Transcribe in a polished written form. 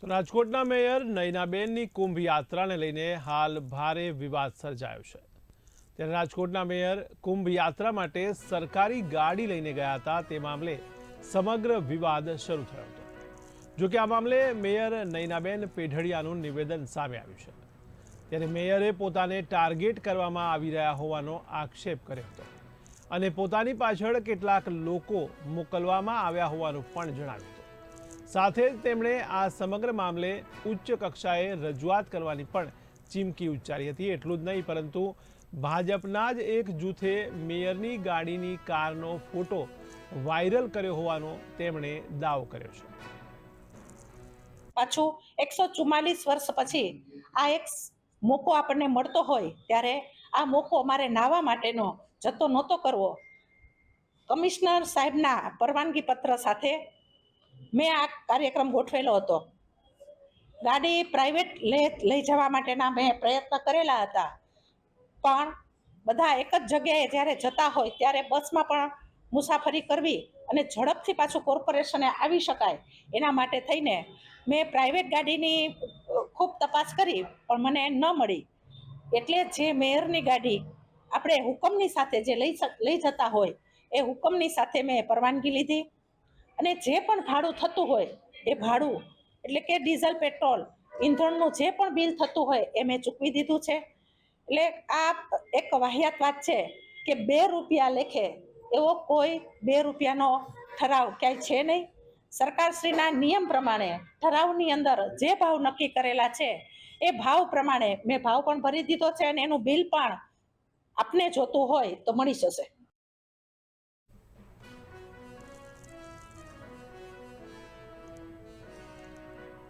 તો રાજકોટના મેયર નયનાબેનની કુંભ યાત્રાને લઈને હાલ ભારે વિવાદ સર્જાયો છે। ત્યારે રાજકોટના મેયર કુંભ યાત્રા માટે સરકારી ગાડી લઈને ગયા હતા, તે મામલે સમગ્ર વિવાદ શરૂ થયો હતો। જો કે આ મામલે મેયર નયનાબેન પેઢડિયાનું નિવેદન સામે આવ્યું છે। ત્યારે મેયરે પોતાને ટાર્ગેટ કરવામાં આવી રહ્યા હોવાનો આક્ષેપ કર્યો હતો અને પોતાની પાછળ કેટલાક લોકો મોકલવામાં આવ્યા હોવાનું પણ જણાવ્યું હતું। સાથે જ તેમણે આ સમગ્ર મામલે ઉચ્ચ કક્ષાએ રજૂઆત કરવાની પણ ચીમકી ઉચ્ચારી હતી। એટલું જ નહીં, પરંતુ ભાજપના જ એક જૂથે મેયરની ગાડીની કારનો ફોટો વાયરલ કર્યો હોવાનો તેમણે દાવો કર્યો છે। પાછું 144 વર્ષ પછી આ એક મોકો આપણને મળતો હોય ત્યારે આ મોકો અમારે નાવા માટેનો જતો નહોતો કરવો। કમિશનર સાહેબના પરવાનગી પત્ર સાથે મેં આ કાર્યક્રમ ગોઠવેલો હતો। ગાડી પ્રાઇવેટ લઈ જવા માટેના મેં પ્રયત્ન કરેલા હતા, પણ બધા એક જ જગ્યાએ જ્યારે જતા હોય ત્યારે બસમાં પણ મુસાફરી કરવી અને ઝડપથી પાછું કોર્પોરેશને આવી શકાય એના માટે થઈને મેં પ્રાઇવેટ ગાડીની ખૂબ તપાસ કરી, પણ મને ન મળી। એટલે જે મેયરની ગાડી આપણે હુકમની સાથે જે લઈ જતા હોય એ હુકમની સાથે મેં પરવાનગી લીધી અને જે પણ ભાડું થતું હોય એ ભાડું એટલે કે ડીઝલ, પેટ્રોલ, ઈંધણનું જે પણ બિલ થતું હોય એ મેં ચૂકવી દીધું છે। એટલે આ એક વાહિયાત વાત છે કે 2 રૂપિયા લેખે એવો કોઈ 2 રૂપિયાનો ઠરાવ ક્યાંય છે નહીં। સરકારશ્રીના નિયમ પ્રમાણે ઠરાવની અંદર જે ભાવ નક્કી કરેલા છે એ ભાવ પ્રમાણે મેં ભાવ પણ ભરી દીધો છે અને એનું બિલ પણ આપને જોતું હોય તો મળી જશે।